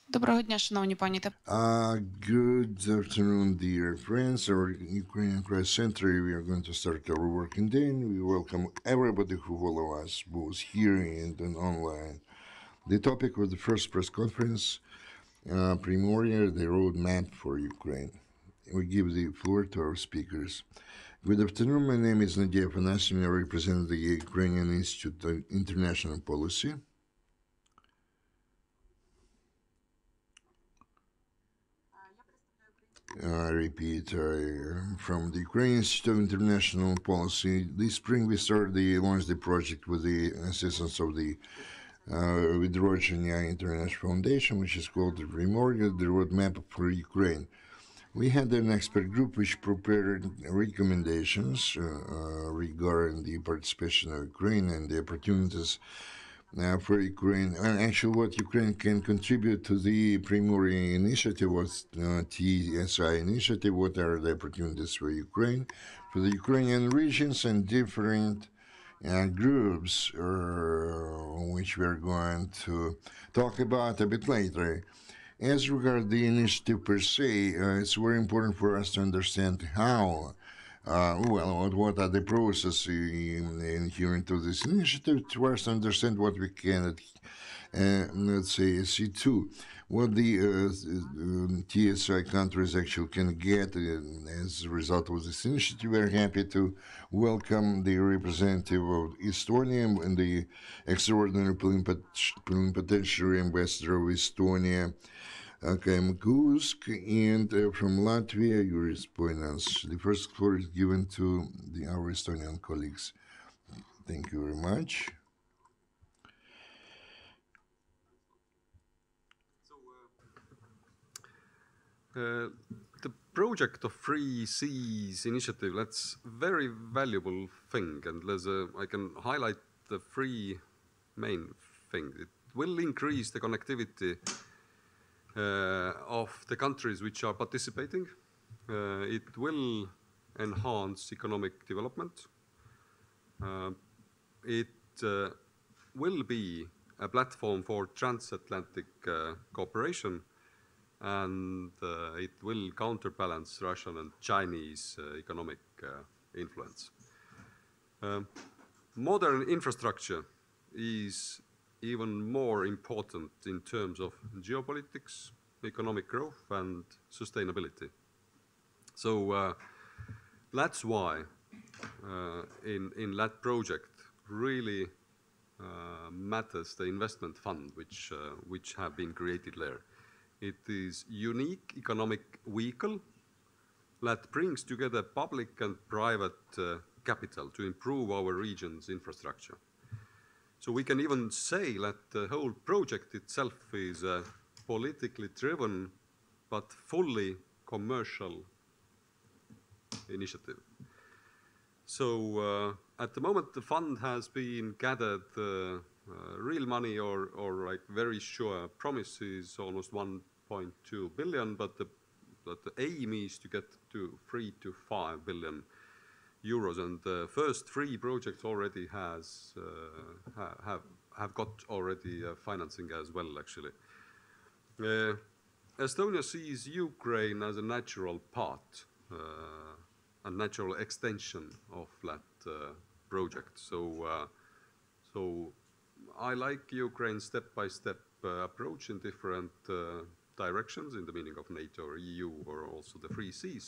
Доброго дня, шановні пані та Good afternoon, dear friends. Our Ukrainian Crisis Center. We are going to start our working day. We welcome everybody who follow us, both here and online. The topic of the first press conference, Primoria, the roadmap for Ukraine. We give the floor to our speakers. Good afternoon. My name is Nadija Afanasieva. I represent the Ukrainian Institute of International Policy. I repeat, from the Ukrainian Institute of International Policy. This spring we launched the project with the assistance of the Vidrochenia International Foundation, which is called the Primoria, the Roadmap for Ukraine. We had an expert group which prepared recommendations regarding the participation of Ukraine and the opportunities for Ukraine, and actually what Ukraine can contribute to the Primoria initiative, what's TSI initiative, what are the opportunities for Ukraine, for the Ukrainian regions and different groups, which we're going to talk about a bit later. As regards the initiative per se, it's very important for us to understand how what are the processes inherent to this initiative, to first understand what we can, let's say, see too, what the TSI countries actually can get as a result of this initiative. We're happy to welcome the representative of Estonia and the extraordinary plenipotentiary ambassador of Estonia, Kaimo Kuusk, and from Latvia, Juris. The first floor is given to our Estonian colleagues. Thank you very much. The project of Free Seas initiative, that's very valuable thing, and I can highlight the three main things. It will increase the connectivity of the countries which are participating. It will enhance economic development. It will be a platform for transatlantic cooperation, and it will counterbalance Russian and Chinese economic influence. Modern infrastructure is even more important in terms of geopolitics, economic growth, and sustainability. So that's why in that project really matters the investment fund which have been created there. It is unique economic vehicle that brings together public and private capital to improve our region's infrastructure. So we can even say that the whole project itself is a politically driven but fully commercial initiative. So at the moment the fund has been gathered real money or like very sure promises, almost 1.2 billion, but the aim is to get to 3 to 5 billion euros, and the first three projects already have got already financing as well, actually. Estonia sees Ukraine as a natural part, a natural extension of that project. So I like Ukraine's step-by-step approach in different directions, in the meaning of NATO or EU or also the Free Seas.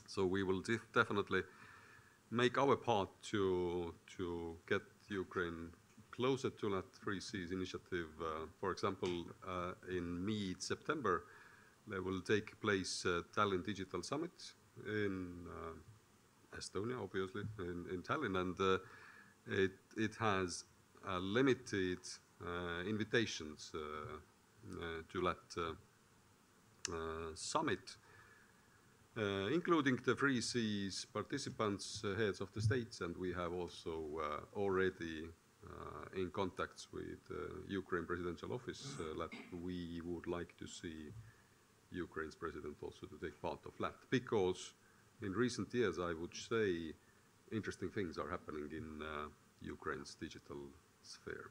So we will definitely make our part to get Ukraine closer to that Free Seas initiative. For example, in mid-September, there will take place Tallinn Digital Summit in Estonia, obviously, in Tallinn, and it has limited invitations to that summit, including the Free Seas participants, heads of the states, and we have also already in contacts with Ukraine Presidential Office that we would like to see Ukraine's president also to take part of that, because in recent years, I would say, interesting things are happening in Ukraine's digital sphere.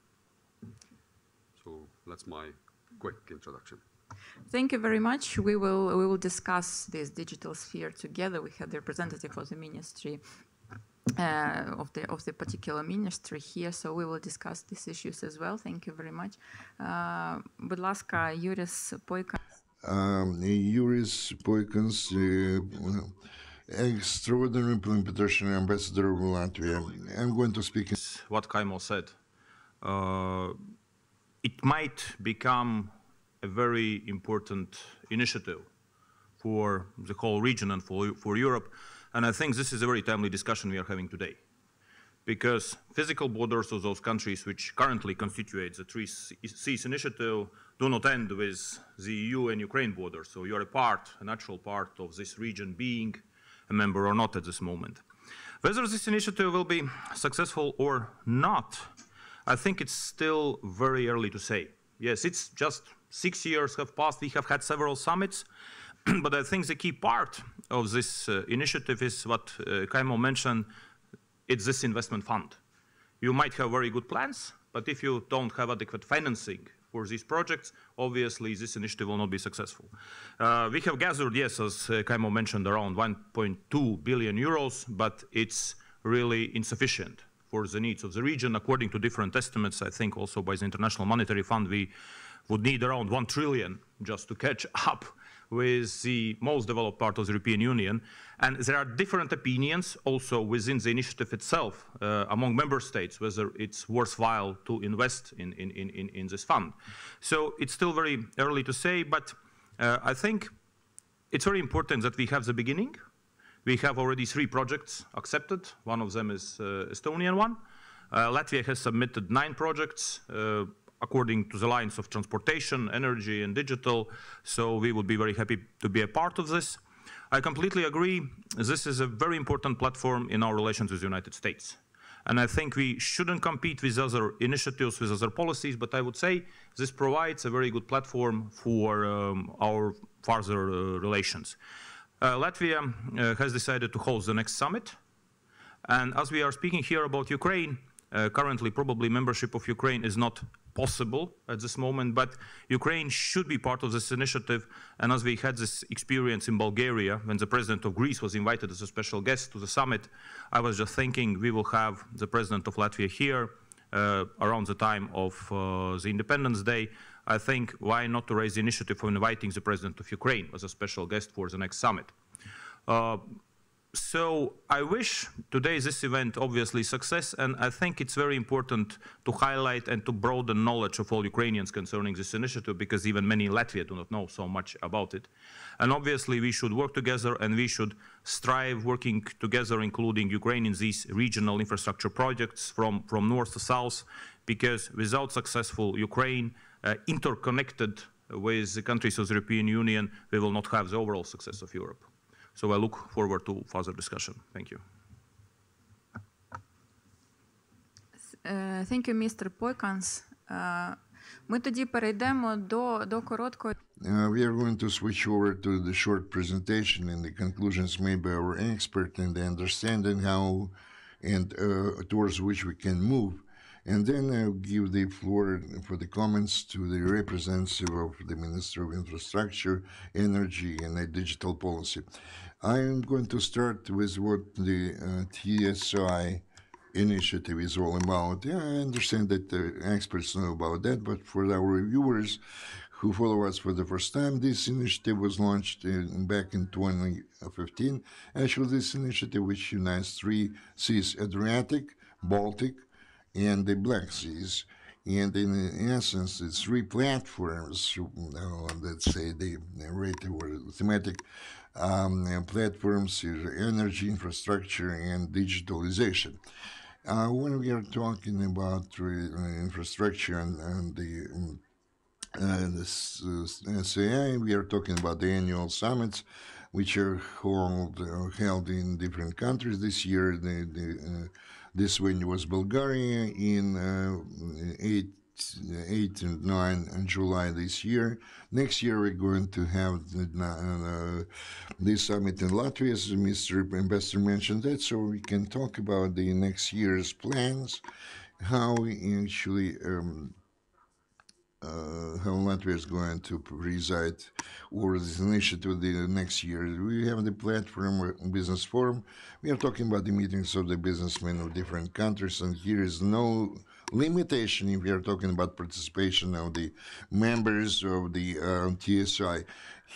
So that's my quick introduction. Thank you very much. We will discuss this digital sphere together. We have the representative of the ministry of the particular ministry here, so we will discuss these issues as well. Thank you very much. Будь ласка, Juris Poikāns. Juris Poikāns, extraordinary plenipotentiary ambassador of Latvia. I'm going to speak in what Kaimo said. It might become a very important initiative for the whole region and for Europe. And I think this is a very timely discussion we are having today. Because physical borders of those countries which currently constitute the Three Seas initiative do not end with the EU and Ukraine border. So you are a natural part of this region, being a member or not at this moment. Whether this initiative will be successful or not, I think it's still very early to say. Yes, it's just 6 years have passed. We have had several summits, but I think the key part of this initiative is what Kaimo mentioned. It's this investment fund. You might have very good plans, but if you don't have adequate financing for these projects, obviously this initiative will not be successful. We have gathered, yes, as Kaimo mentioned, around 1.2 billion euros, but it's really insufficient for the needs of the region. According to different estimates, I think also by the International Monetary Fund, we would need around 1 trillion just to catch up with the most developed part of the European Union. And there are different opinions also within the initiative itself among member states, whether it's worthwhile to invest in this fund. So it's still very early to say, but I think it's very important that we have the beginning. We have already 3 projects accepted. One of them is Estonian one. Latvia has submitted 9 projects according to the lines of transportation, energy, and digital. So we would be very happy to be a part of this. I completely agree. This is a very important platform in our relations with the United States. And I think we shouldn't compete with other initiatives, with other policies, but I would say this provides a very good platform for our further relations. Latvia has decided to host the next summit. And as we are speaking here about Ukraine, currently probably membership of Ukraine is not possible at this moment, but Ukraine should be part of this initiative. And as we had this experience in Bulgaria, when the president of Greece was invited as a special guest to the summit, I was just thinking we will have the president of Latvia here around the time of the Independence Day. I think why not to raise the initiative of inviting the president of Ukraine as a special guest for the next summit. So I wish today this event obviously success, and I think it's very important to highlight and to broaden knowledge of all Ukrainians concerning this initiative, because even many in Latvia do not know so much about it. And obviously we should work together and we should strive working together, including Ukraine in these regional infrastructure projects from north to south, because without successful Ukraine interconnected with the countries of the European Union, we will not have the overall success of Europe. So I look forward to further discussion. Thank you. Thank you, Mr. Poikāns. Ми тоді перейдемо до короткої. We are going to switch over to the short presentation and the conclusions made by our expert and the understanding how and towards which we can move. And then I'll give the floor for the comments to the representative of the Minister of Infrastructure, Energy and Digital Policy. I am going to start with what the TSI initiative is all about. Yeah, I understand that the experts know about that, but for our viewers who follow us for the first time, this initiative was launched back in 2015. Actually, this initiative, which unites 3 seas, Adriatic, Baltic, and the Black Seas. And in essence, it's 3 platforms, let's say the narrative or thematic platforms, energy, infrastructure, and digitalization. When we are talking about infrastructure and the SAI, we are talking about the annual summits, which are held in different countries. This year, this venue was Bulgaria in 8 and 9 July this year. Next year, we're going to have this summit in Latvia, as Mr. Ambassador mentioned that, so we can talk about the next year's plans, how we actually how Latvia is going to preside over this initiative the next year. We have the platform business forum. We are talking about the meetings of the businessmen of different countries, and here is no limitation if we are talking about participation of the members of the TSI.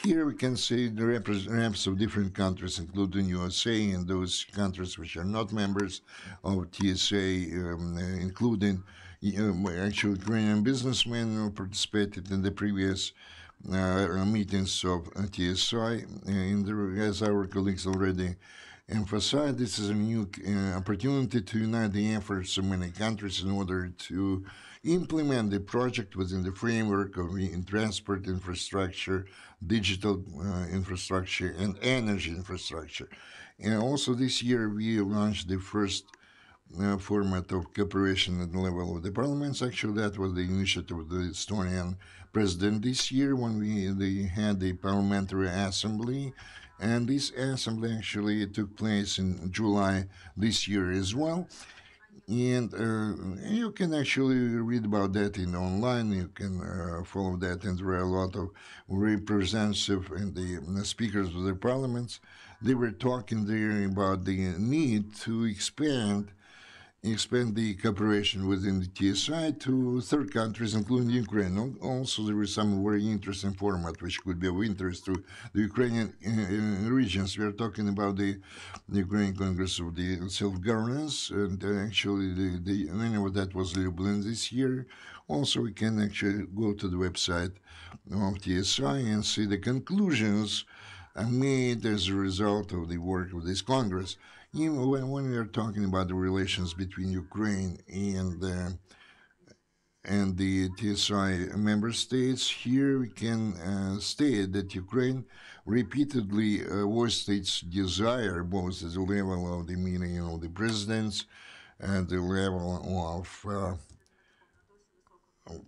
Here we can see the reps of different countries, including USA and those countries which are not members of TSA, including actually Ukrainian businessmen who participated in the previous meetings of TSI. As our colleagues already emphasized, this is a new opportunity to unite the efforts of many countries in order to implement the project within the framework of transport infrastructure, digital infrastructure, and energy infrastructure. And also this year we launched the first format of cooperation at the level of the parliaments. Actually, that was the initiative of the Estonian president this year when they had the parliamentary assembly. And this assembly actually took place in July this year as well. And you can actually read about that in online. You can follow that, and there are a lot of representatives and the speakers of the parliaments. They were talking there about the need to expand the cooperation within the TSI to third countries, including Ukraine. Also, there is some very interesting format which could be of interest to the Ukrainian regions. We are talking about the Ukrainian Congress of the Self-Governance, and actually the many of that was Lublin this year. Also, we can actually go to the website of TSI and see the conclusions made as a result of the work of this Congress. You know, when we are talking about the relations between Ukraine and the TSI member states, here we can state that Ukraine repeatedly voiced its desire, both at the level of the meeting of the presidents and the level of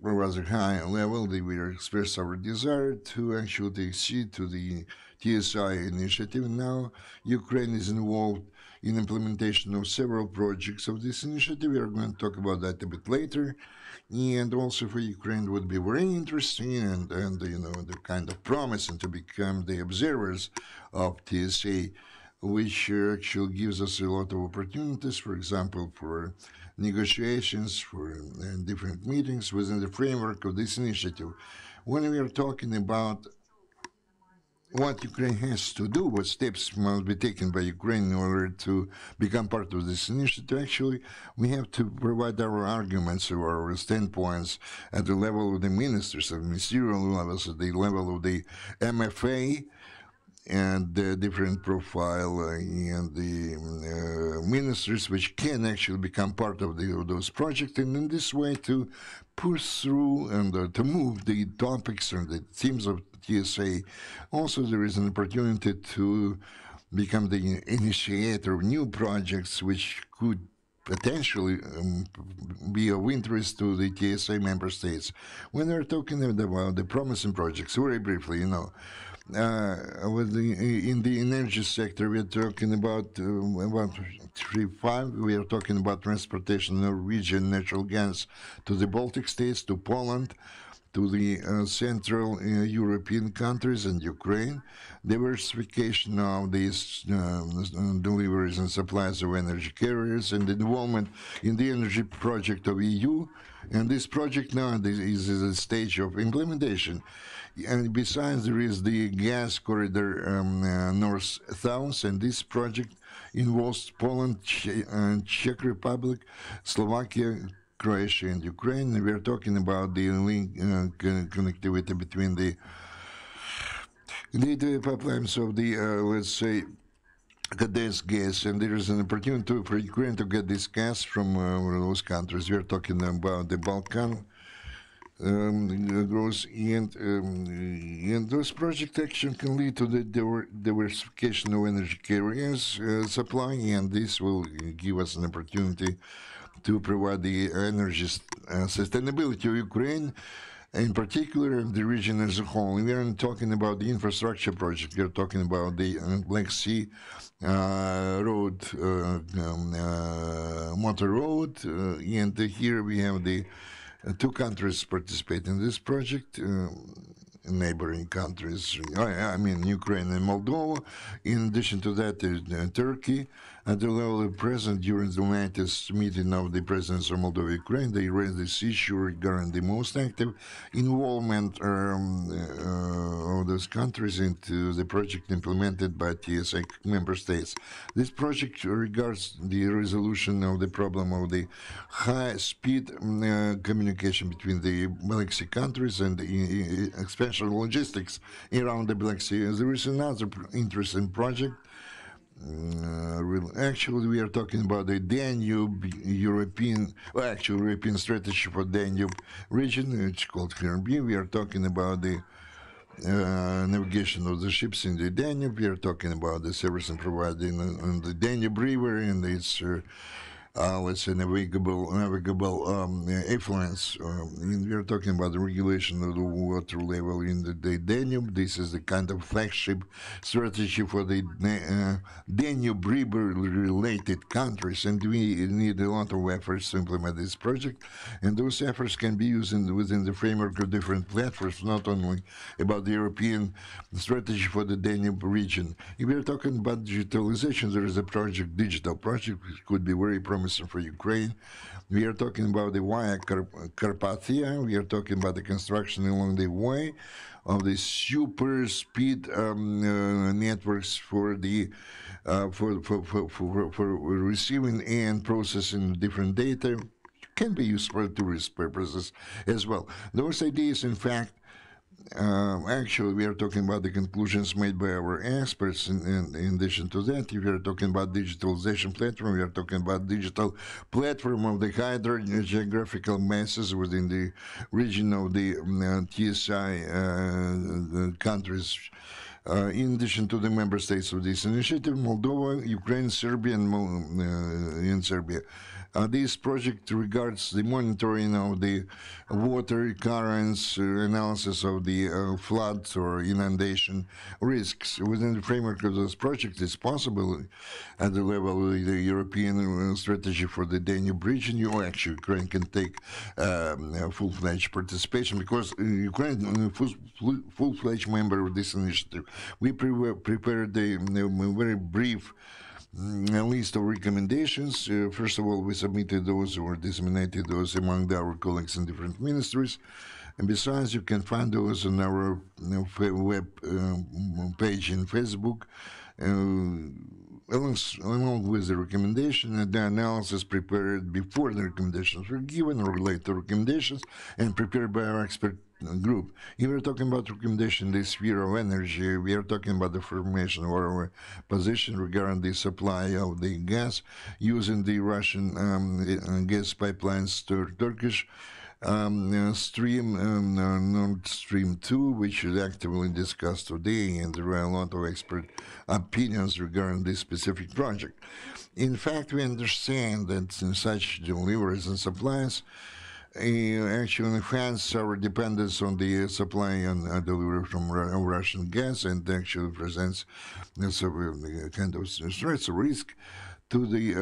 rather high level. They will express our desire to actually accede to the TSI initiative. Now, Ukraine is involved in implementation of several projects of this initiative. We are going to talk about that a bit later. And also for Ukraine it would be very interesting and you know, the kind of promising to become the observers of TSA, which actually gives us a lot of opportunities, for example, for negotiations, for different meetings within the framework of this initiative. When we are talking about what Ukraine has to do, what steps must be taken by Ukraine in order to become part of this initiative, actually, we have to provide our arguments or our standpoints at the level of the ministers, at ministerial levels, at the level of the MFA, and the different profile and the ministers which can actually become part of those projects, and in this way to push through and to move the topics and the themes of TSA. Also, there is an opportunity to become the initiator of new projects which could potentially be of interest to the TSA member states. When we're talking about the promising projects, very briefly, you know, in the energy sector, we're talking about 3.5. We are talking about transportation of Norwegian natural gas to the Baltic states, to Poland, to the Central European countries and Ukraine, diversification of these deliveries and supplies of energy carriers, and involvement in the energy project of EU. And this project now is at a stage of implementation. And besides, there is the gas corridor north-south, and this project involves Poland, Czech Republic, Slovakia, Croatia, and Ukraine. And we are talking about the link connectivity between the pipelines of the, let's say, Gaidai's gas, and there is an opportunity for Ukraine to get this gas from those countries. We are talking about the Balkan growth, and those project action can lead to the diversification of energy carriers supply, and this will give us an opportunity to provide the energy sustainability of Ukraine, in particular the region as a whole. We aren't talking about the infrastructure project. We are talking about the Black Sea road, motor road, and here we have the Two countries participate in this project, neighboring countries, I mean Ukraine and Moldova. In addition to that, Turkey. At the level of President, during the latest meeting of the presidents of Moldova and Ukraine, they raised this issue regarding the most active involvement of those countries into the project implemented by TSI member states. This project regards the resolution of the problem of the high-speed communication between the Black Sea countries and the expansion logistics around the Black Sea. There is another interesting project. Actually, we are talking about the Danube European strategy for Danube region. It's called Hrysiuk. We are talking about the navigation of the ships in the Danube. We are talking about the service provided in the Danube River and its let's say navigable effluents. We are talking about the regulation of the water level in the Danube. This is the kind of flagship strategy for the Danube River-related countries, and we need a lot of efforts to implement this project. And those efforts can be used within the framework of different platforms, not only about the European strategy for the Danube region. If we are talking about digitalization, there is a project, digital project, which could be very promising for Ukraine. We are talking about the Via Carpathia. We are talking about the construction along the way of the super speed networks for the for receiving and processing different data. Can be used for tourist purposes as well. Those ideas, in fact, actually, we are talking about the conclusions made by our experts. In addition to that, if we are talking about digitalization platform, we are talking about digital platform of the hydrogeographical masses within the region of the TSI countries. In addition to the member states of this initiative, Moldova, Ukraine, Serbia, and Serbia. This project regards the monitoring of the water currents, analysis of the floods or inundation risks. Within the framework of this project, it's possible at the level of the European strategy for the Danube region. Actually, Ukraine can take full-fledged participation because Ukraine is a full-fledged member of this initiative. We prepared a very brief a list of recommendations. First of all, we submitted those or disseminated those among our colleagues in different ministries. And besides, you can find those on our web page in Facebook, along with the recommendation and the analysis prepared before the recommendations were given or related to recommendations and prepared by our expert group. If we're talking about recommendation in the sphere of energy, we are talking about the formation of our position regarding the supply of the gas using the Russian gas pipelines to Turkish stream, Nord Stream 2, which is actively discussed today, and there are a lot of expert opinions regarding this specific project. In fact, we understand that in such deliveries and supplies actually enhance our dependence on the supply and delivery from Russian gas, and actually presents a kind of threats or risk to the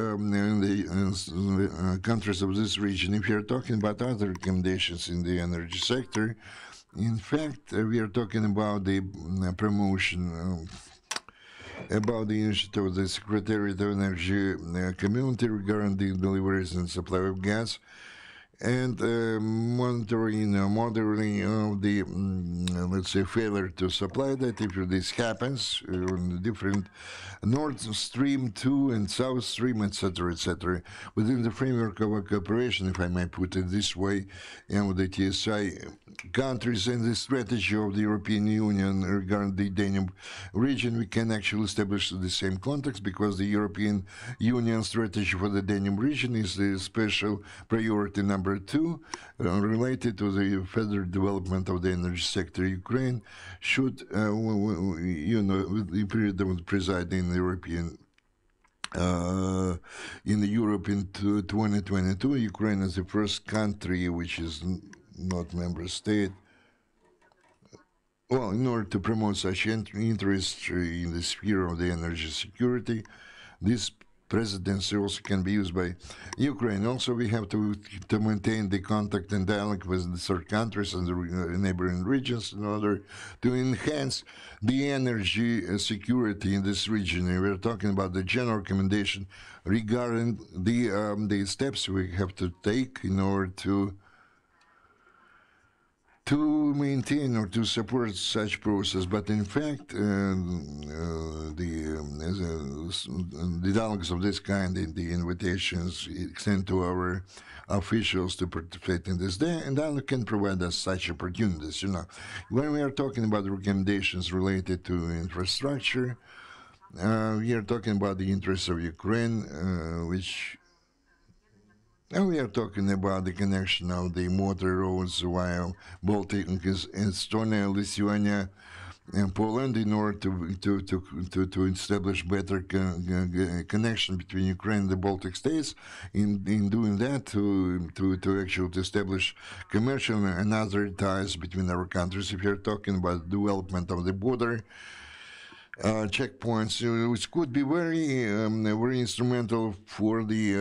countries of this region. If you're talking about other recommendations in the energy sector, in fact, we are talking about the promotion about the initiative of the Secretariat of Energy Community regarding the deliveries and supply of gas, and monitoring of the, let's say, failure to supply that. If this happens on different Nord Stream 2 and South Stream, etc., within the framework of a cooperation, if I may put it this way, and with the TSI countries and the strategy of the European Union regarding the Danube region, we can actually establish the same context, because the European Union strategy for the Danube region is the special priority number 2, related to the further development of the energy sector. Ukraine should, the period that would preside in the European in Europe in 2022. Ukraine is the first country which is not member state. Well, in order to promote such interests in the sphere of the energy security, this presidency also can be used by Ukraine. Also, we have to maintain the contact and dialogue with the third countries and the neighboring regions in order to enhance the energy security in this region. And we're talking about the general recommendation regarding the steps we have to take in order to maintain or to support such process. But in fact, the dialogues of this kind and the invitations extend to our officials to participate in this day, and dialogue can provide us such opportunities. When we are talking about recommendations related to infrastructure, we are talking about the interests of Ukraine, and we are talking about the connection of the motor roads via Baltic, Estonia, Lithuania, and Poland in order to establish better connection between Ukraine and the Baltic states. In doing that, to actually establish commercial and other ties between our countries. If you're talking about development of the border checkpoints, which could be very instrumental for the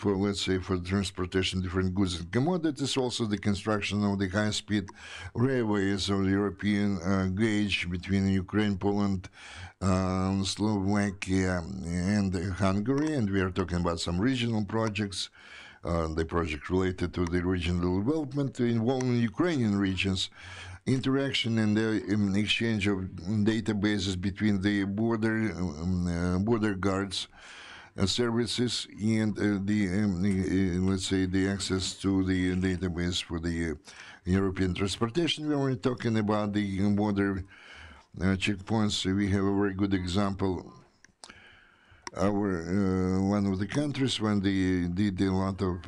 let's say for transportation of different goods and commodities. Also, the construction of the high-speed railways of the European gauge between Ukraine, Poland, Slovakia, and Hungary. And we are talking about some regional projects. The project related to the regional development involving Ukrainian regions. Interaction and the exchange of databases between the border guards services and let's say the access to the database for the European transportation. We were talking about the border checkpoints. We have a very good example. One of the countries when they did a lot of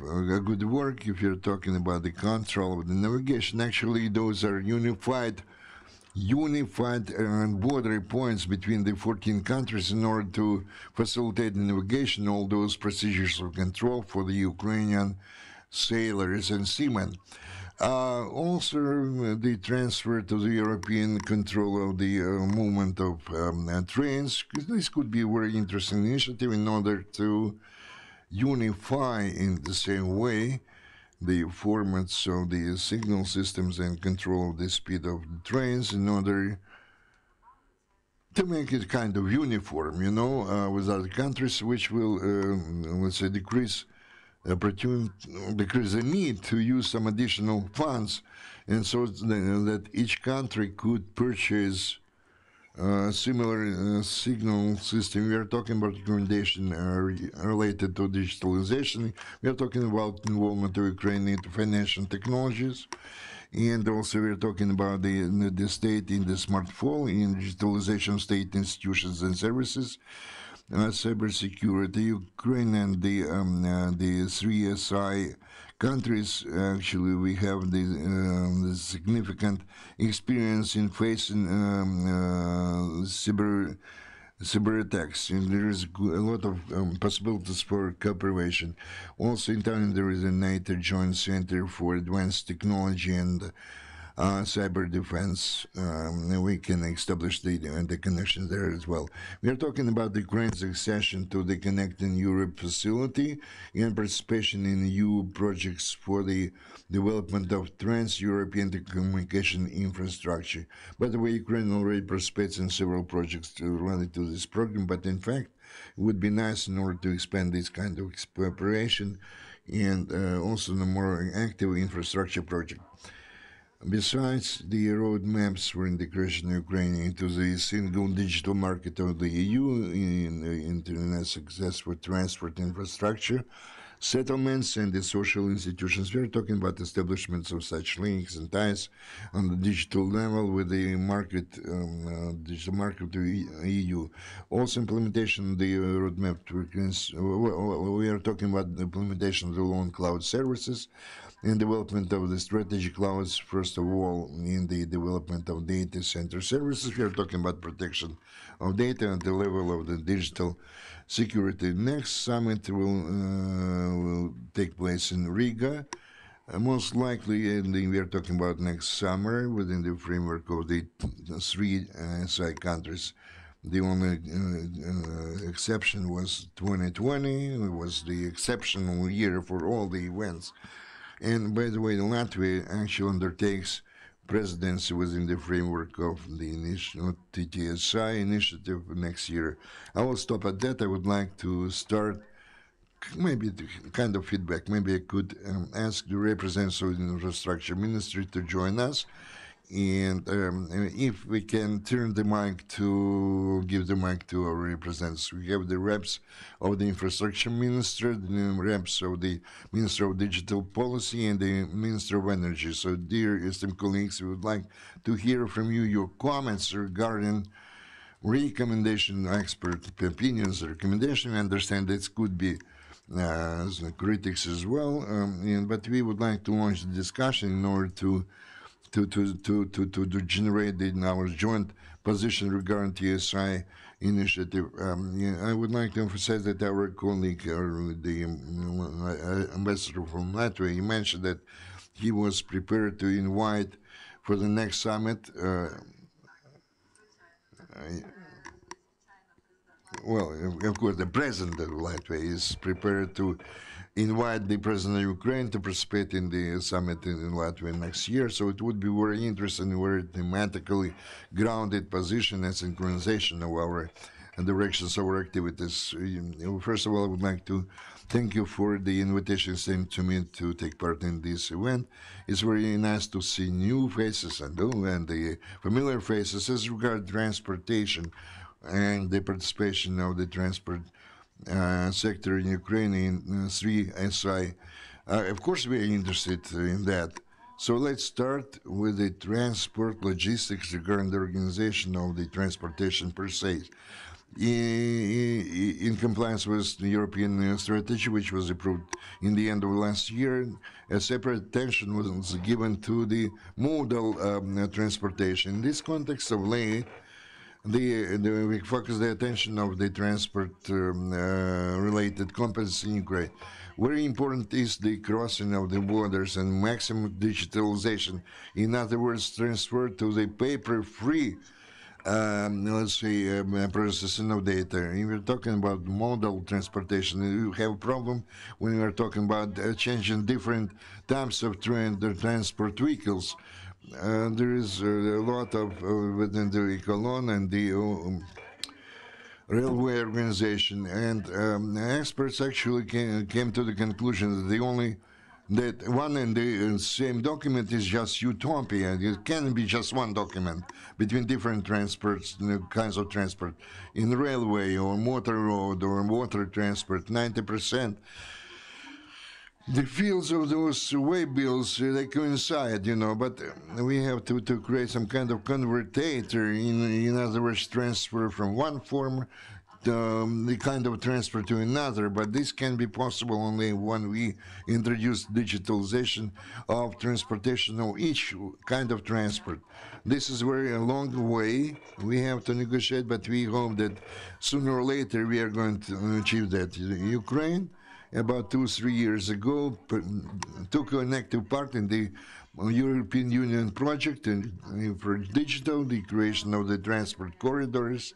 good work. If you're talking about the control of the navigation, actually those are unified border points between the 14 countries in order to facilitate the navigation, all those procedures of control for the Ukrainian sailors and seamen. Also, the transfer to the European control of the movement of trains. This could be a very interesting initiative in order to unify in the same way the formats of the signal systems and control of the speed of the trains in order to make it kind of uniform, with other countries, which will, let's say, decrease the need to use some additional funds, and so that each country could purchase similar signal system. We are talking about recommendation related to digitalization. We are talking about involvement of Ukraine into financial technologies, and also we are talking about the state in the smartphone, in digitalization of state institutions and services. Cybersecurity, Ukraine and the 3SI countries, actually, we have the significant experience in facing cyber attacks, and there is a lot of possibilities for cooperation. Also, in town there is a NATO Joint Center for Advanced Technology and cyber defense. We can establish the connections there as well. We are talking about Ukraine's accession to the Connecting Europe facility and participation in EU projects for the development of trans-European telecommunication infrastructure. By the way, Ukraine already participates in several projects related to this program, but in fact, it would be nice in order to expand this kind of cooperation and also the more active infrastructure project. Besides the roadmaps for integration of Ukraine into the single digital market of the EU, in internet success for transport infrastructure, settlements, and the social institutions, we are talking about establishments of such links and ties on the digital level with the digital market of the EU. Also, implementation of the roadmap to we are talking about the implementation of the loan cloud services and development of the strategic clouds, first of all, in the development of data center services. We are talking about protection of data at the level of the digital security. Next summit will take place in Riga. Most likely, we are talking about next summer within the framework of the 3 SI countries The only exception was 2020. It was the exceptional year for all the events. And by the way, Latvia actually undertakes presidency within the framework of the TSI initiative next year. I will stop at that. I would like to start maybe the kind of feedback. Maybe I could ask the representative of the Infrastructure Ministry to join us. And if we can turn the mic to, give the mic to our representatives. We have the reps of the Infrastructure Minister, the reps of the Minister of Digital Policy, and the Minister of Energy. So, dear esteemed colleagues, we would like to hear from you your comments regarding recommendation, expert opinions, recommendation. I understand this could be critics as well, but we would like to launch the discussion in order to generate our joint position regarding TSI initiative. I would like to emphasize that our colleague, the ambassador from Latvia, he mentioned that he was prepared to invite for the next summit. Well, of course, the president of Latvia is prepared to invite the president of Ukraine to participate in the summit in Latvia next year. So it would be very interesting, very thematically grounded position and synchronization of our directions of our activities. First of all, I would like to thank you for the invitation sent to me to take part in this event. It's very nice to see new faces and the familiar faces as regards transportation and the participation of the transport sector in Ukraine in 3SI. Of course, we are interested in that. So let's start with the transport logistics regarding the organization of the transportation per se. In compliance with the European strategy, which was approved in the end of last year, a separate attention was given to the modal transportation. In this context of late, we focus the attention of the transport-related competencies in Ukraine. Very important is the crossing of the borders and maximum digitalization. In other words, transfer to the paper-free, processing of data. If we're talking about modal transportation, you have a problem when we're talking about changing different types of transport vehicles. There is a lot of within the Colon and the railway organization, and experts actually came to the conclusion that one and the same document is just utopia. It can be just one document between different transports, kinds of transport, in railway or motor road or water transport. 90%. The fields of those way bills, they coincide, but we have to create some kind of converter, in other words, transfer from one form, the kind of transfer to another, but this can be possible only when we introduce digitalization of transportation of each kind of transport. This is very a long way. We have to negotiate, but we hope that sooner or later we are going to achieve that. Ukraine, about 2-3 years ago, took an active part in the European Union project for digital, the creation of the transport corridors.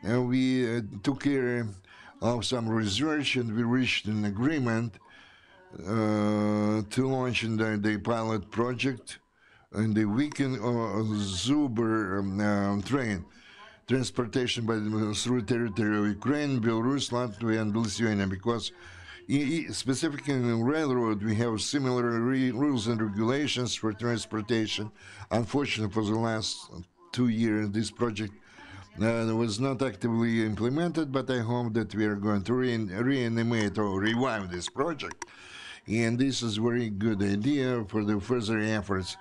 And we took care of some research, and we reached an agreement to launch the pilot project in the weekend Zuber train transportation through territory of Ukraine, Belarus, Latvia, and Lithuania, because specifically in railroad, we have similar rules and regulations for transportation. Unfortunately, for the last 2 years, this project was not actively implemented, but I hope that we are going to reanimate or revive this project. And this is a very good idea for the further efforts.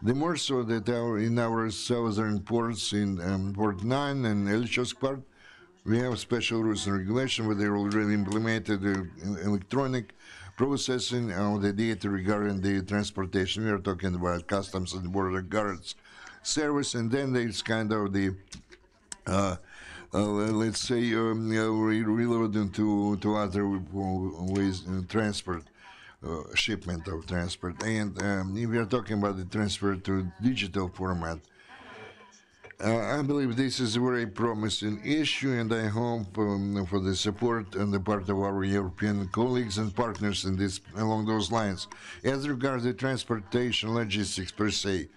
The more so that in our southern ports, in Port 9 and Hrysiuk port, we have special rules and regulation where they already implemented electronic processing of the data regarding the transportation. We are talking about customs and border guards service, and then there's kind of the let's say reloading to other ways transport. Shipment of transport, and if we are talking about the transfer to digital format, I believe this is a very promising issue, and I hope for the support on the part of our European colleagues and partners in this along those lines. As regards the transportation logistics per se,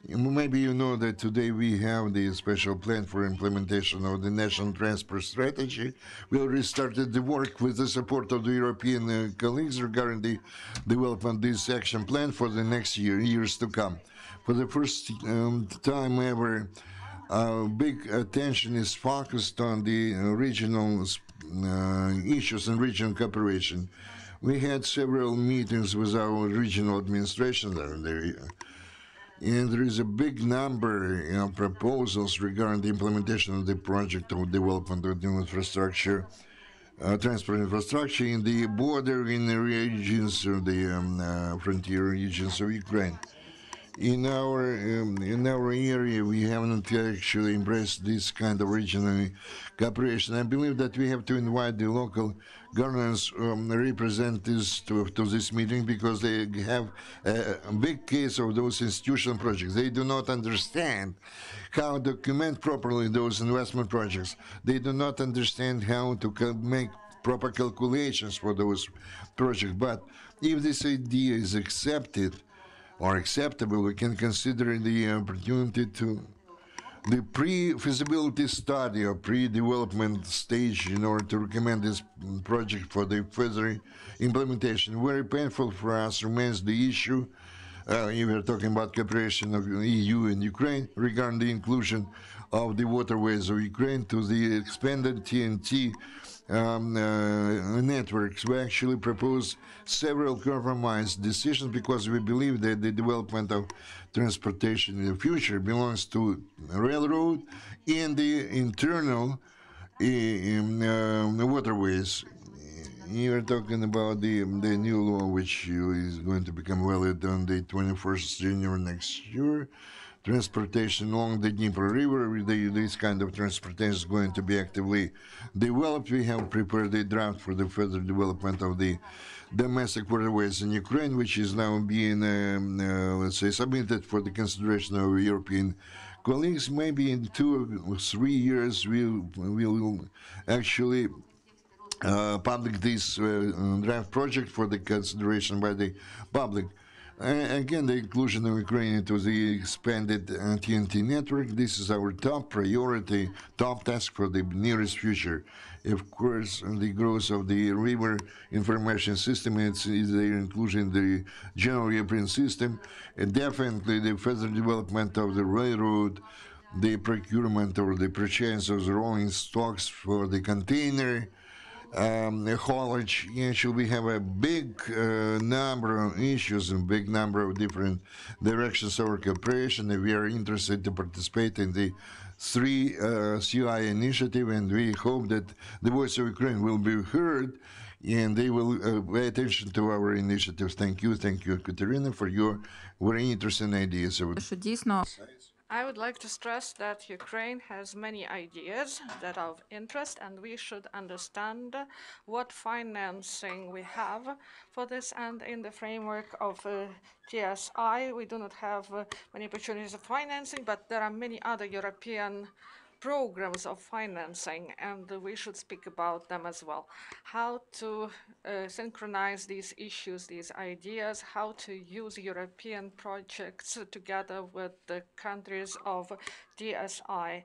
maybe you know that today we have the special plan for implementation of the national transport strategy. We already started the work with the support of the European colleagues regarding the development of this action plan for the next years to come. For the first time ever, big attention is focused on the regional issues and regional cooperation. We had several meetings with our regional administration there, and there is a big number of proposals regarding the implementation of the project of development of new infrastructure, transport infrastructure in the border in the regions of the frontier regions of Ukraine. In our area, we haven't actually embraced this kind of regional cooperation. I believe that we have to invite the local governance representatives to this meeting because they have a big case of those institutional projects. They do not understand how to document properly those investment projects. They do not understand how to make proper calculations for those projects. But if this idea is accepted, or acceptable, we can consider the opportunity to the pre-feasibility study or pre-development stage in order to recommend this project for the further implementation. Very painful for us remains the issue, you were talking about cooperation of the EU and Ukraine regarding the inclusion of the waterways of Ukraine to the expanded TNT networks. We actually propose several compromise decisions because we believe that the development of transportation in the future belongs to railroad and the internal waterways. You are talking about the new law which is going to become valid on the 21st January next year. Transportation along the Dnieper River, this kind of transportation is going to be actively developed. We have prepared a draft for the further development of the domestic waterways in Ukraine, which is now being, let's say, submitted for the consideration of European colleagues. Maybe in 2 or 3 years, we will actually public this draft project for the consideration by the public. Again, the inclusion of Ukraine into the expanded TNT network, this is our top priority, top task for the nearest future. Of course, the growth of the river information system is their inclusion in the general European system, and definitely the further development of the railroad, the procurement or the purchase of the rolling stocks for the container haulage. Actually, we have a big number of issues and big number of different directions of our cooperation, and we are interested to participate in the 3 CI initiative, and we hope that the voice of Ukraine will be heard and they will pay attention to our initiatives. Thank you, Kateryna, for your very interesting ideas. I would like to stress that Ukraine has many ideas that are of interest, and we should understand what financing we have for this. And in the framework of TSI, we do not have many opportunities of financing, but there are many other European programs of financing, and we should speak about them as well. How to synchronize these issues, these ideas, how to use European projects together with the countries of TSI.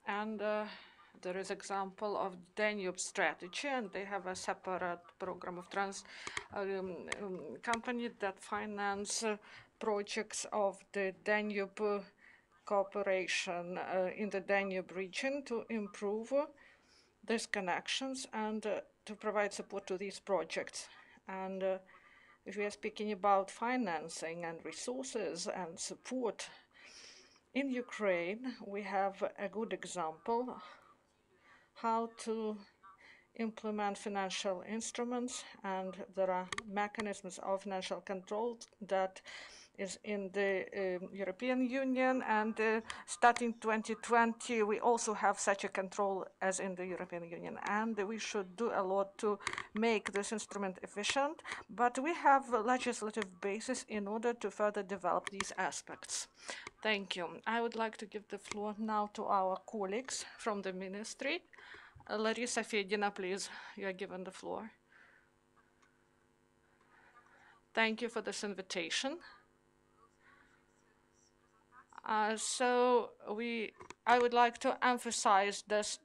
And there is example of Danube strategy, and they have a separate program of company that finance projects of the Danube cooperation in the Danube region to improve these connections and to provide support to these projects. And if we are speaking about financing and resources and support, in Ukraine we have a good example how to implement financial instruments, and there are mechanisms of financial control that is in the European Union, and starting 2020, we also have such a control as in the European Union, and we should do a lot to make this instrument efficient, but we have a legislative basis in order to further develop these aspects. Thank you. I would like to give the floor now to our colleagues from the ministry. Larysa, Fedina, please, you are given the floor. Thank you for this invitation. I would like to emphasize this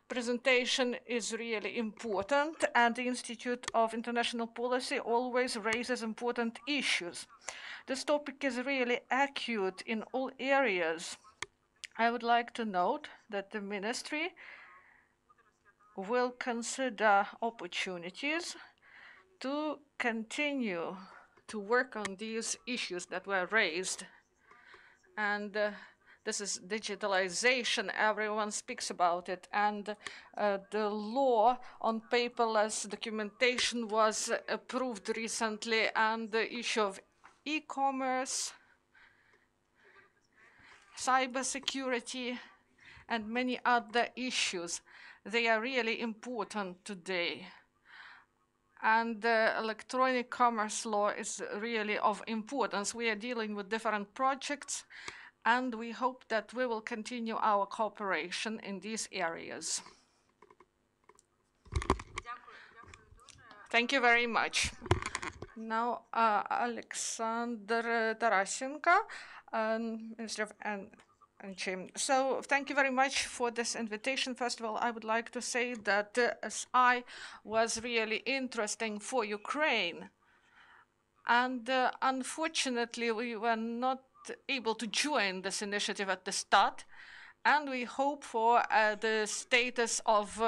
presentation is really important, and the Institute of International Policy always raises important issues. This topic is really acute in all areas. I would like to note that the ministry will consider opportunities to continue to work on these issues that were raised. And this is digitalization, everyone speaks about it, and the law on paperless documentation was approved recently, and the issue of e-commerce, cybersecurity, and many other issues, they are really important today. And the electronic commerce law is really of importance. We are dealing with different projects, and we hope that we will continue our cooperation in these areas. Thank you very much. Now, Oleksandr Tarasenko, Minister of Energy. So thank you very much for this invitation. First of all, I would like to say that TSI was really interesting for Ukraine. And unfortunately, we were not able to join this initiative at the start. And we hope for the status of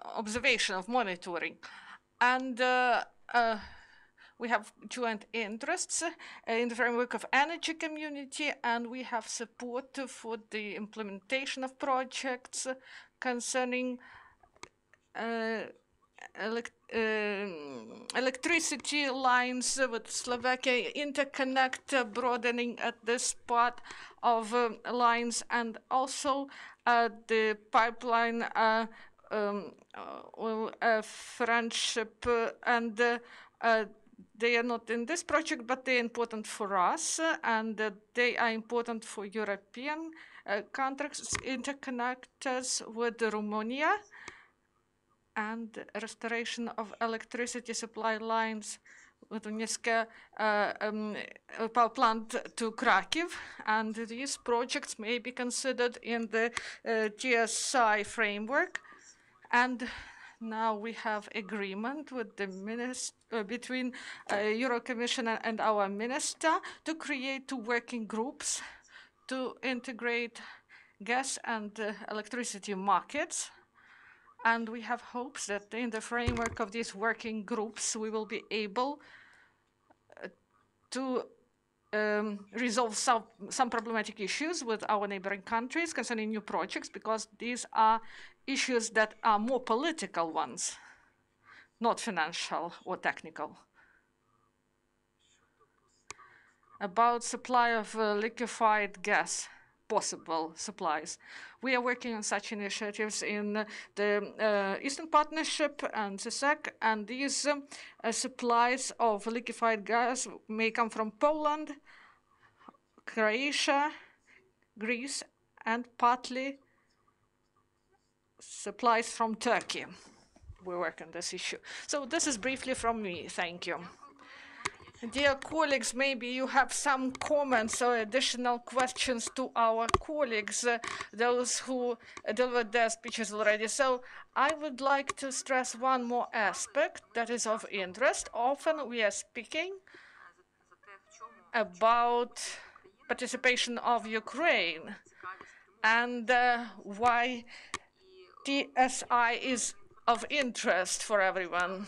observation, of monitoring. And we have joint interests in the framework of energy community, and we have support for the implementation of projects concerning electricity lines with Slovakia, interconnect broadening at this part of lines, and also the pipeline friendship, and they are not in this project, but they are important for us, and they are important for European contracts, interconnectors with Romania, and restoration of electricity supply lines with Donetsk power plant to Kharkiv. And these projects may be considered in the TSI framework. And now we have agreement with the between Euro Commission and our minister to create 2 working groups to integrate gas and electricity markets. And we have hopes that in the framework of these working groups, we will be able to resolve some problematic issues with our neighboring countries concerning new projects, because these are issues that are more political ones, not financial or technical. About supply of liquefied gas, possible supplies. We are working on such initiatives in the Eastern Partnership and CSEC, and these supplies of liquefied gas may come from Poland, Croatia, Greece, and partly supplies from Turkey. We work on this issue. So this is briefly from me. Thank you. Dear colleagues, maybe you have some comments or additional questions to our colleagues, those who delivered their speeches already. So I would like to stress one more aspect that is of interest. Often we are speaking about participation of Ukraine and why TSI is of interest for everyone.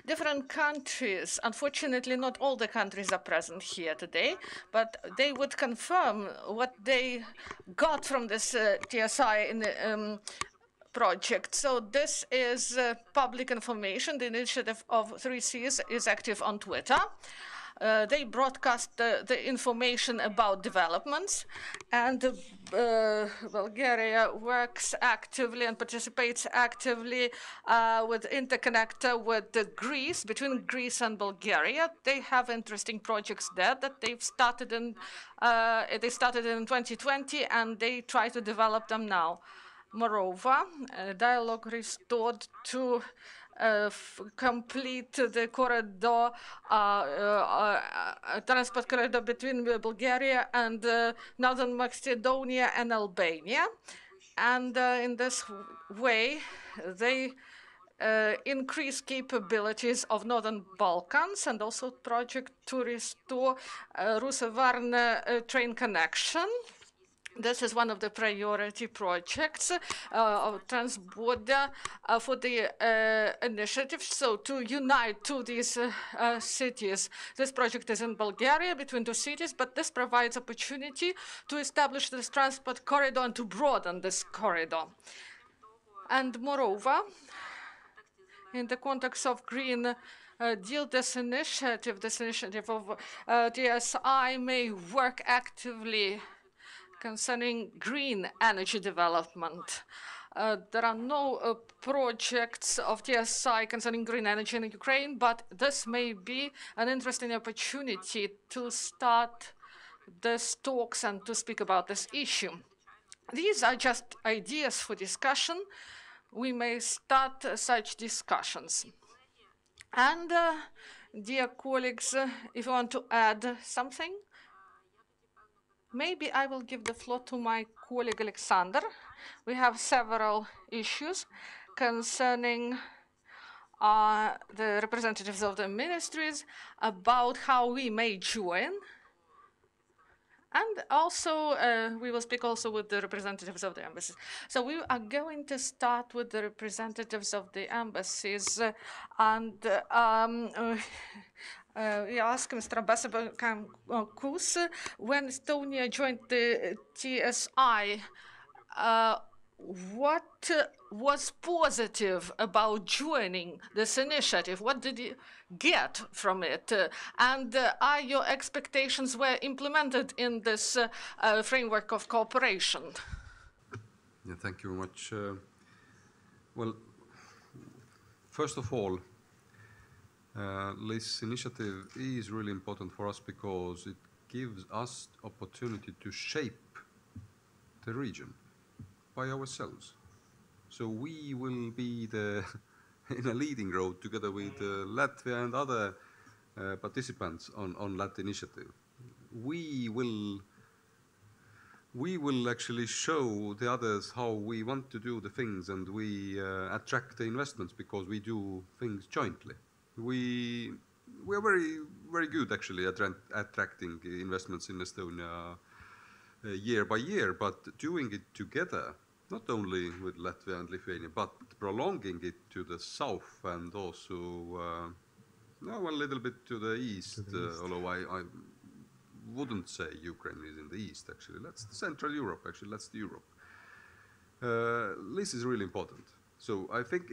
Different countries, unfortunately not all the countries are present here today, but they would confirm what they got from this TSI in the project. So this is public information. The initiative of Three Seas is active on Twitter. They broadcast the information about developments, and Bulgaria works actively and participates actively with interconnector with Greece, between Greece and Bulgaria. They have interesting projects there that they've started in, they started in 2020, and they try to develop them now. Moreover, dialogue restored to complete the corridor, transport corridor between Bulgaria and Northern Macedonia and Albania. And in this way, they increase capabilities of Northern Balkans, and also project to restore Rusa-Varna train connection. This is one of the priority projects of Transborder for the initiative. So to unite two these cities, this project is in Bulgaria between two cities, but this provides opportunity to establish this transport corridor and to broaden this corridor. And moreover, in the context of Green Deal, this initiative of TSI may work actively concerning green energy development. There are no projects of TSI concerning green energy in Ukraine, but this may be an interesting opportunity to start these talks and to speak about this issue. These are just ideas for discussion. We may start such discussions. And dear colleagues, if you want to add something, maybe I will give the floor to my colleague Oleksandr. We have several issues concerning the representatives of the ministries about how we may join. And also, we will speak also with the representatives of the embassies. So we are going to start with the representatives of the embassies. And we asked Mr. Ambassador Kuusk, when Estonia joined the TSI, what was positive about joining this initiative? What did you get from it? And are your expectations were implemented in this framework of cooperation? Yeah, thank you very much. Well, first of all, this initiative is really important for us because it gives us opportunity to shape the region by ourselves. So we will be in a leading role together with Latvia and other participants on that initiative. We will actually show the others how we want to do the things, and we attract the investments because we do things jointly. We are very, very good actually at attracting investments in Estonia year by year, but doing it together, not only with Latvia and Lithuania, but prolonging it to the south and also a little bit to the east, although I wouldn't say Ukraine is in the east, actually. That's Central Europe, actually. That's Europe. This is really important. So I think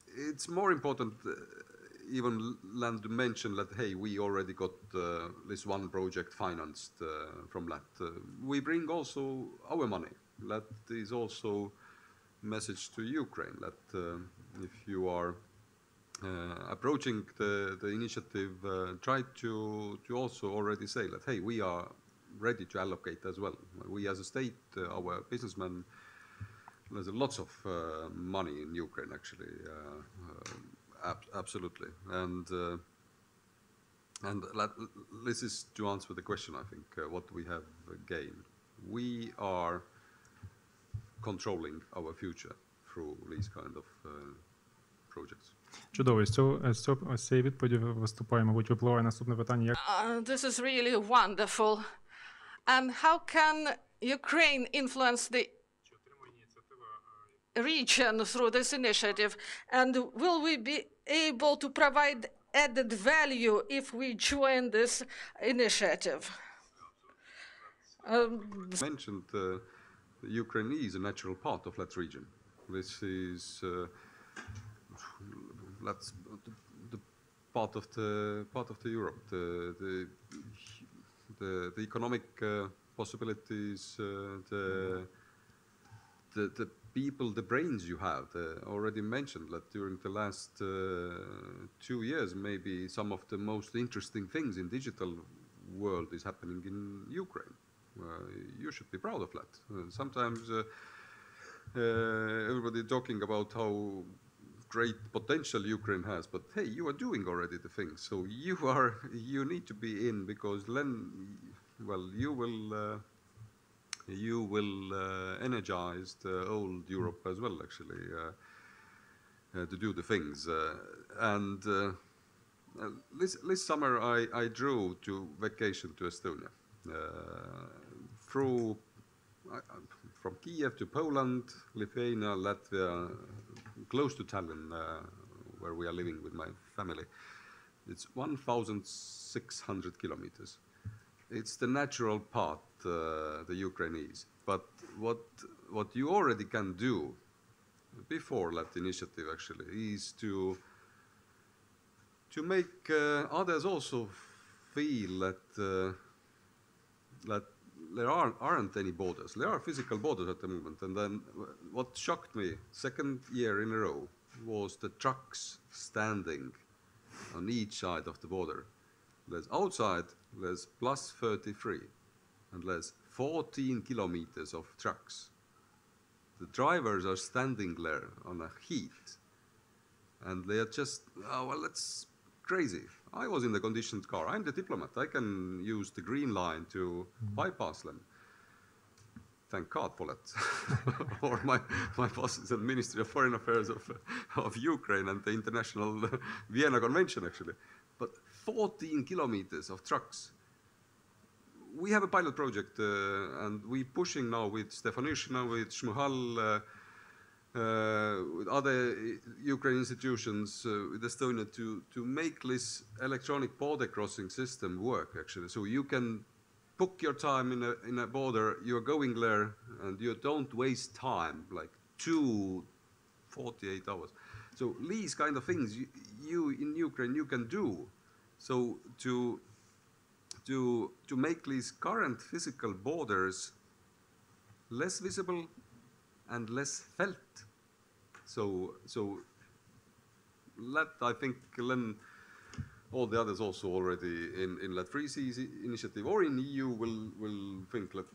it's more important even than to mention that, hey, we already got this one project financed from that. We bring also our money. That is also a message to Ukraine that if you are approaching the initiative, try to also already say that, hey, we are ready to allocate as well. We as a state, our businessmen, there's lots of money in Ukraine actually, absolutely. And this is to answer the question, I think, what we have gained. We are controlling our future through these kind of projects. Чудово. З цієї відповіді виступає, мабуть, випливає наступне питання. This is really wonderful. And how can Ukraine influence the region through this initiative? And will we be able to provide added value if we join this initiative? Mentioned Ukraine is a natural part of that region. This is that's the part of the Europe. The economic possibilities, the people, the brains you have. Already mentioned that during the last 2 years, maybe some of the most interesting things in digital world is happening in Ukraine. You should be proud of that. Sometimes everybody talking about how great potential Ukraine has, but hey, you are doing already the things. So you need to be in, because then, well, you will energize the old Europe as well, actually, to do the things. This summer I drove to vacation to Estonia, from Kiev to Poland, Lithuania, Latvia, close to Tallinn, where we are living with my family. It's 1,600 kilometers. It's the natural part the Ukraine is. But what you already can do before that initiative actually is to make others also feel that there aren't any borders. There are physical borders at the moment. And then what shocked me, second year in a row, was the trucks standing on each side of the border. There's outside, there's plus 33, and there's 14 kilometers of trucks. The drivers are standing there on a heat, and they are just, oh, well, that's crazy. I was in the conditioned car. I'm the diplomat. I can use the green line to bypass them. Thank God for that. Or my bosses in the Ministry of Foreign Affairs of Ukraine and the International Vienna Convention, actually. But 14 kilometers of trucks. We have a pilot project, and we're pushing now with Stefanushina, with Shmuhal, with other Ukraine institutions, with Estonia, to make this electronic border crossing system work, actually. So you can book your time in a border, you're going there, and you don't waste time, like 48 hours. So these kind of things you in Ukraine you can do. So to make these current physical borders less visible and less felt. So that, I think, then all the others also already in Latvria's initiative or in EU will think that,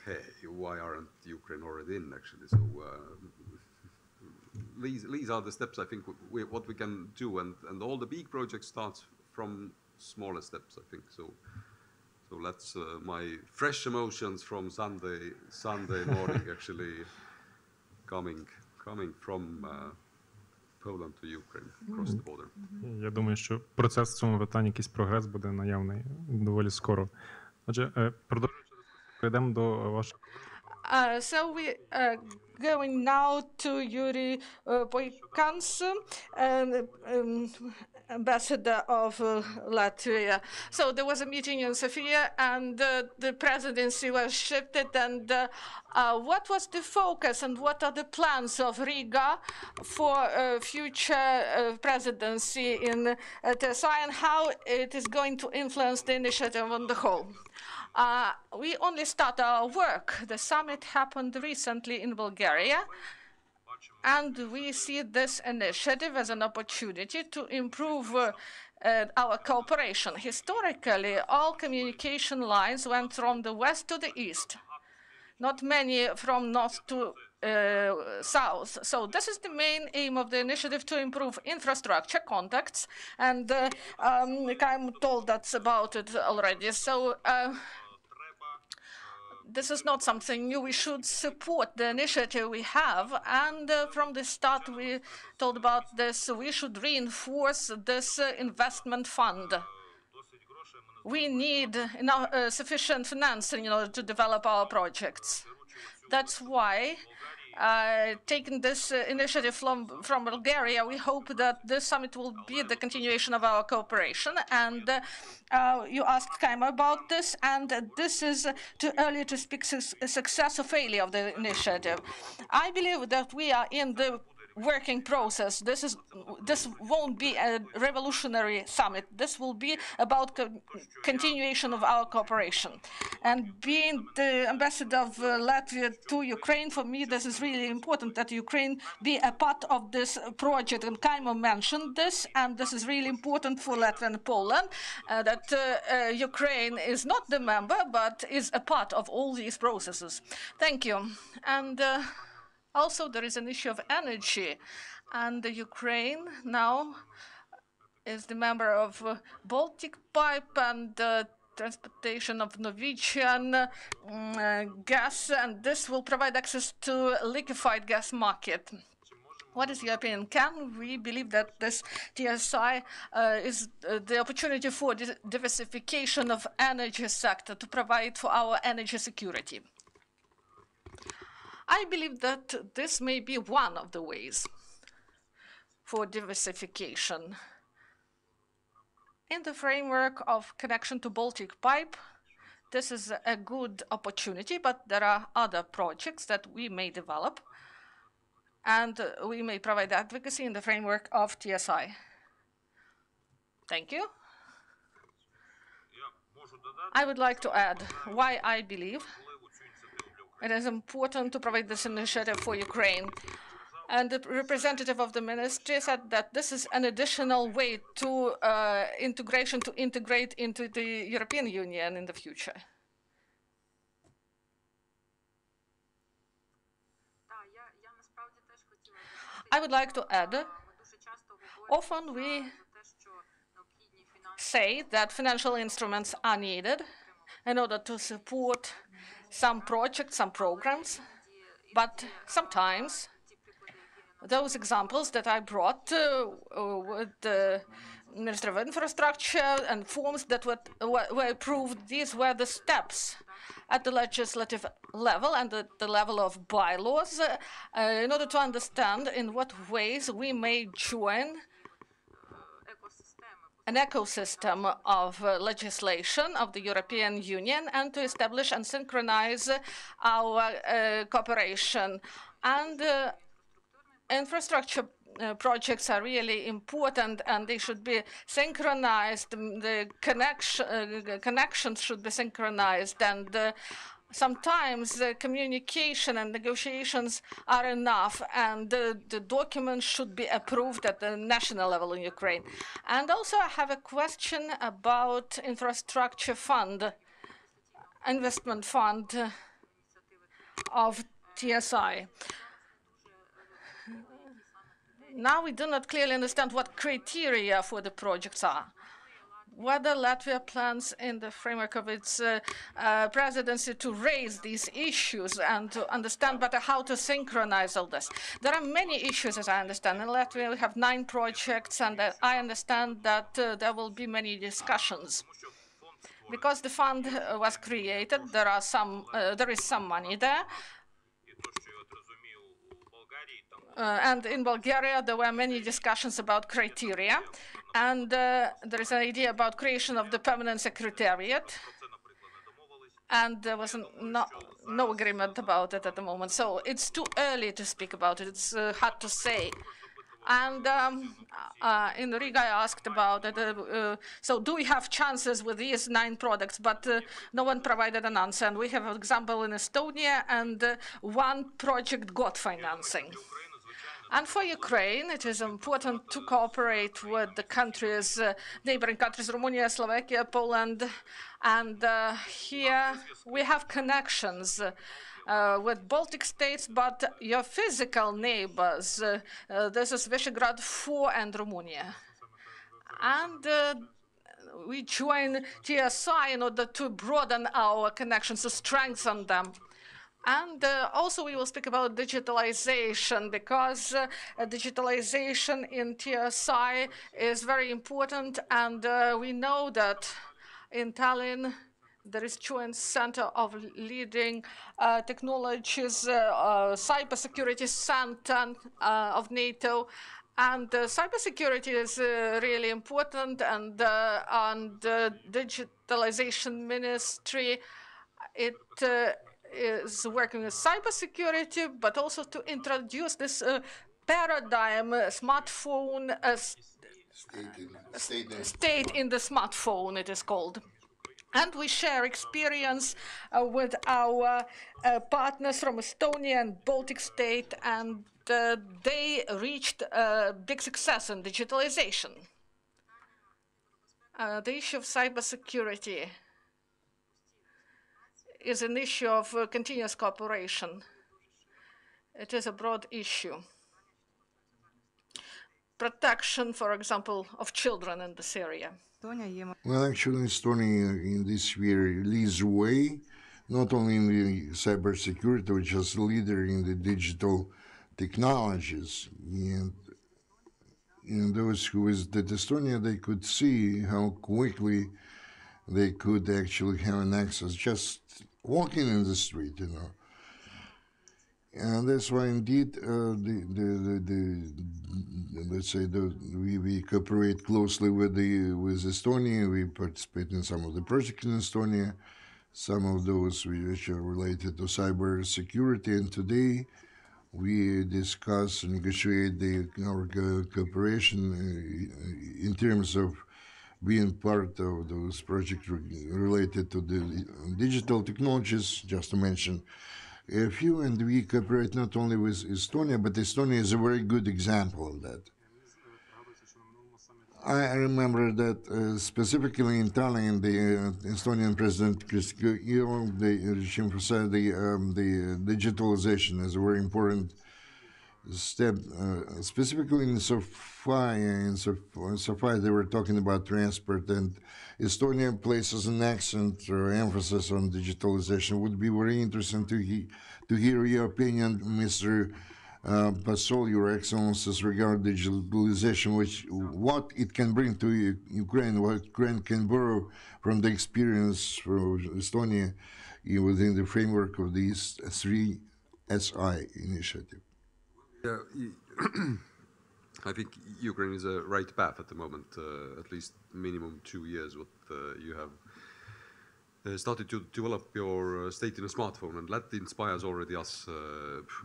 hey, why aren't Ukraine already in, actually? So these are the steps, I think, what we can do, and all the big projects starts from smaller steps, I think. So that's my fresh emotions from Sunday morning, actually, coming from Poland to Ukraine, across the border. Я думаю, що процес в цьому питанні, якийсь прогрес буде наявний доволі скоро. Отже, продовжуючи, перейдемо до вашого. So we are going now to Yurii Poikāns, ambassador of Latvia. So there was a meeting in Sofia, and the presidency was shifted. And what was the focus, and what are the plans of Riga for future presidency in TSI, and how it is going to influence the initiative on the whole? We only start our work. The summit happened recently in Bulgaria, and we see this initiative as an opportunity to improve our cooperation. Historically, all communication lines went from the west to the east, not many from north to south. So this is the main aim of the initiative, to improve infrastructure, contacts, and Kaimo told us about it already. So this is not something new. We should support the initiative we have, and from the start we told about this. We should reinforce this investment fund. We need enough, sufficient financing in order to develop our projects. That's why taken this initiative from Bulgaria, we hope that this summit will be the continuation of our cooperation. And you asked Kaimo about this, and this is too early to speak success or failure of the initiative. I believe that we are in the working process. This won't be a revolutionary summit. This will be about continuation of our cooperation. And being the ambassador of Latvia to Ukraine, for me, this is really important that Ukraine be a part of this project. And Kaimo mentioned this, and this is really important for Latvia and Poland, that Ukraine is not the member, but is a part of all these processes. Thank you. And also, there is an issue of energy, and Ukraine now is the member of Baltic Pipe and transportation of Norwegian gas, and this will provide access to liquefied gas market. What is your opinion? Can we believe that this TSI is the opportunity for diversification of energy sector to provide for our energy security? I believe that this may be one of the ways for diversification. In the framework of connection to Baltic Pipe, this is a good opportunity, but there are other projects that we may develop, and we may provide advocacy in the framework of TSI. Thank you. I would like to add why I believe it is important to provide this initiative for Ukraine. And the representative of the ministry said that this is an additional way to integrate into the European Union in the future. I would like to add, often we say that financial instruments are needed in order to support some projects, some programs, but sometimes those examples that I brought with the Minister of Infrastructure and forms that were approved, these were the steps at the legislative level and at the level of bylaws in order to understand in what ways we may join an ecosystem of legislation of the European Union and to establish and synchronize our cooperation. And infrastructure projects are really important, and they should be synchronized. The connections should be synchronized, and sometimes the communication and negotiations are enough, and the documents should be approved at the national level in Ukraine. And also, I have a question about infrastructure fund, investment fund of TSI. Now we do not clearly understand what criteria for the projects are. Whether Latvia plans in the framework of its presidency to raise these issues and to understand better how to synchronize all this. There are many issues, as I understand. In Latvia, we have 9 projects, and I understand that there will be many discussions. Because the fund was created, there is some money there. And in Bulgaria, there were many discussions about criteria. And there is an idea about creation of the permanent secretariat. And there was no agreement about it at the moment. So it's too early to speak about it. It's hard to say. And in Riga, I asked about it. So do we have chances with these 9 products? But no one provided an answer. And we have an example in Estonia, and 1 project got financing. And for Ukraine, it is important to cooperate with the countries, neighboring countries, Romania, Slovakia, Poland. And here we have connections with Baltic states, but your physical neighbors, this is Visegrad 4 and Romania. And we join TSI in order to broaden our connections, to strengthen them. And also we will speak about digitalization, because digitalization in TSI is very important. And we know that in Tallinn, There is joint center of leading technologies, cybersecurity center of NATO. And cybersecurity is really important, and Digitalization Ministry, it is working with cybersecurity, but also to introduce this paradigm, smartphone, state in the smartphone, it is called. And we share experience with our partners from Estonia and Baltic state, and they reached big success in digitalization. The issue of cybersecurity is an issue of continuous cooperation. It is a broad issue. Protection, for example, of children in this area. Well, actually, Estonia in this sphere leads the way, not only in the cybersecurity, which is a leader in the digital technologies. And those who visited Estonia, they could see how quickly they could actually have an access just walking in the street, you know. And that's why, indeed, let's say we cooperate closely with Estonia. We participate in some of the projects in Estonia, some of those which are related to cyber security. And today, we discuss and negotiate our cooperation in terms of being part of those projects related to the digital technologies, just to mention a few. And we cooperate not only with Estonia, but Estonia is a very good example of that. I remember that specifically in Tallinn, the Estonian President Krevska, she emphasized the digitalization as a very important step, specifically in Sofia. In Sofia, they were talking about transport, and Estonia places an accent or emphasis on digitalization. Would be very interesting to hear your opinion, Mr. Posol, Your Excellencies, regarding digitalization, what it can bring to Ukraine, what Ukraine can borrow from the experience from Estonia within the framework of these 3 SI initiative. Yeah, I think Ukraine is a right path at the moment, at least minimum 2 years what you have started to develop your state in a smartphone, and that inspires already us.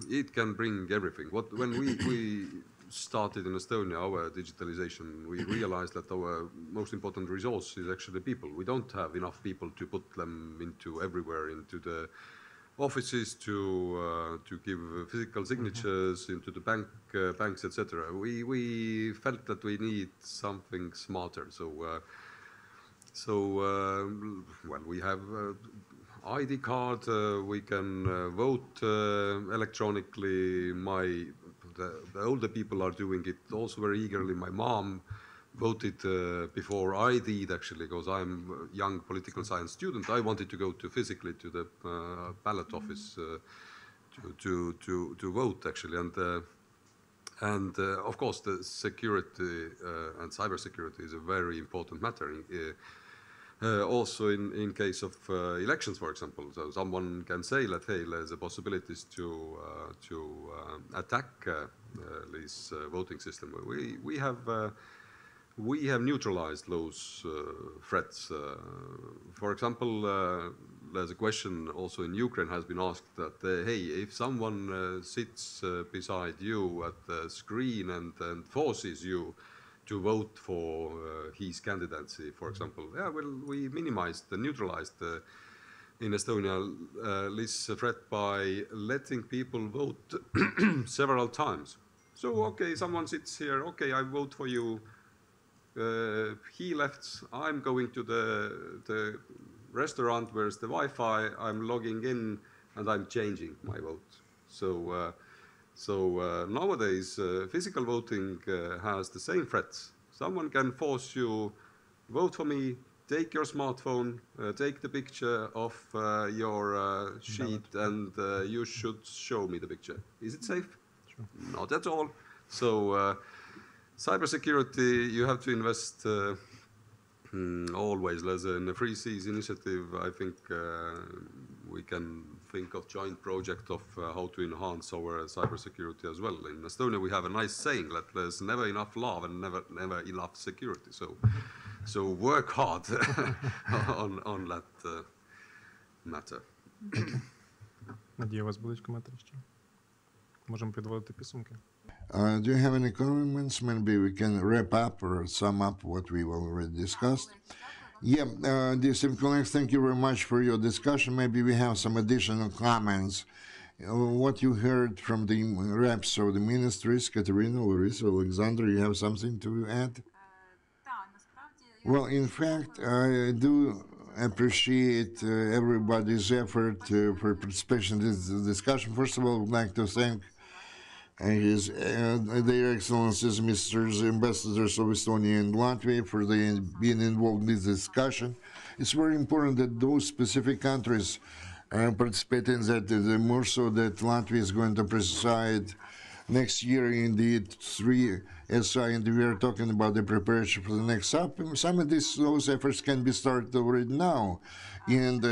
It can bring everything. When we started in Estonia, our digitalization, we realized that our most important resource is actually people. We don't have enough people to put them into everywhere, into the offices, to give physical signatures, into the banks, etc. We felt that we need something smarter. Well, we have ID card, we can vote electronically. The older people are doing it also very eagerly. My mom voted before I did, actually, because I'm a young political science student. I wanted to go physically to the ballot office to vote, actually. And of course, the security and cybersecurity is a very important matter. Also in case of elections, for example. So someone can say that, hey, there's a possibilities to attack this voting system. We have neutralized those threats. For example, there's a question also in Ukraine has been asked that, hey, if someone sits beside you at the screen and forces you to vote for his candidacy, for example, yeah, well, we minimized and neutralized in Estonia this threat by letting people vote several times. So, okay, someone sits here, okay, I vote for you. He left, I'm going to the restaurant, where's the Wi-Fi, I'm logging in and I'm changing my vote. So nowadays, physical voting has the same threats. Someone can force you, vote for me, take your smartphone, take the picture of your sheet, and you should show me the picture. Is it safe? Sure. Not at all. So cybersecurity, you have to invest always, as in the Free Seas initiative, I think we can think of joint project of how to enhance our cybersecurity as well. In Estonia, we have a nice saying that there's never enough love and never enough security. So work hard on that matter. Надія, у вас будуть коментарі ще? Можемо підводити підсумки. Do you have any comments? Maybe we can wrap up or sum up what we've already discussed. Yeah, dear esteemed colleagues, thank you very much for your discussion. Maybe we have some additional comments. What you heard from the reps of the ministries, Kateryna, Larysa, Oleksandr, you have something to add? Well, in fact, I do appreciate everybody's effort for participation in this discussion. First of all, I would like to thank their excellencies, Mr. Ambassadors of Estonia and Latvia, for being involved in this discussion. It's very important that those specific countries participate in that, the more so that Latvia is going to preside next year in the 3SI, and we are talking about the preparation for the next summit. Some of those efforts can be started already now, and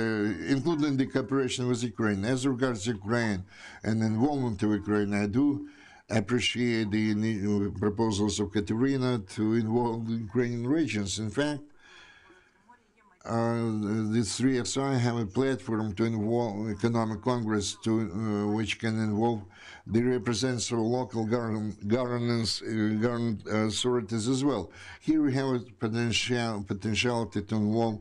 including the cooperation with Ukraine. As regards Ukraine and involvement of Ukraine, I do appreciate the proposals of Kateryna to involve the Ukrainian regions. In fact, the 3SI have a platform to involve economic congress which can involve the representatives of local governance authorities as well. Here we have a potentiality to involve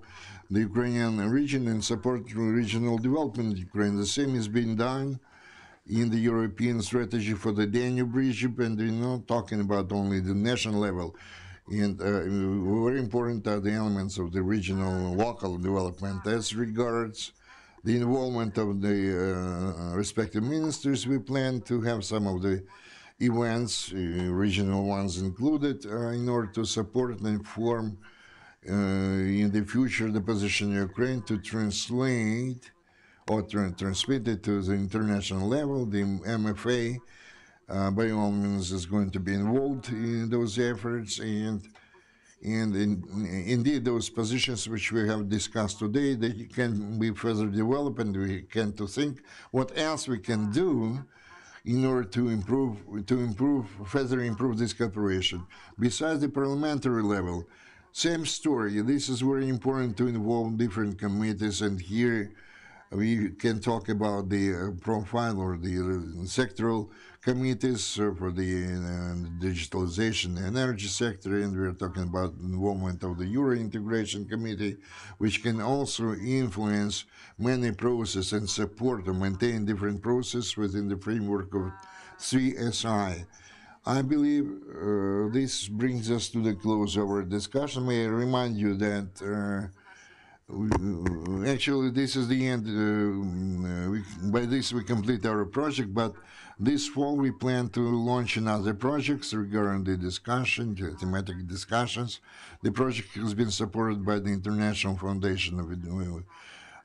the Ukrainian region and support regional development in Ukraine. The same is being done in the European strategy for the Danube region, and we're not talking about only the national level. And very important are the elements of the regional local development. As regards the involvement of the respective ministers, we plan to have some of the events, regional ones included, in order to support and inform in the future the position of Ukraine, to translate or transmit it to the international level. The MFA by all means is going to be involved in those efforts, and indeed those positions which we have discussed today, they can be further developed, and we can to think what else we can do in order to further improve this cooperation. Besides the parliamentary level, same story. This is very important to involve different committees, and here we can talk about the profile or the sectoral committees for the digitalization and energy sector, and we're talking about the involvement of the Yurii integration committee, which can also influence many processes and support or maintain different processes within the framework of 3SI. I believe this brings us to the close of our discussion. May I remind you that actually this is the end. By this we complete our project, but this fall we plan to launch another projects regarding the discussion, the thematic discussions. The project has been supported by the International Foundation of Hydrogen.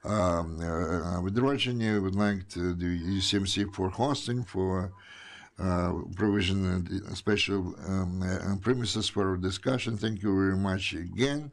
I would like to the UCMC for hosting, for provision and special premises for our discussion. Thank you very much again.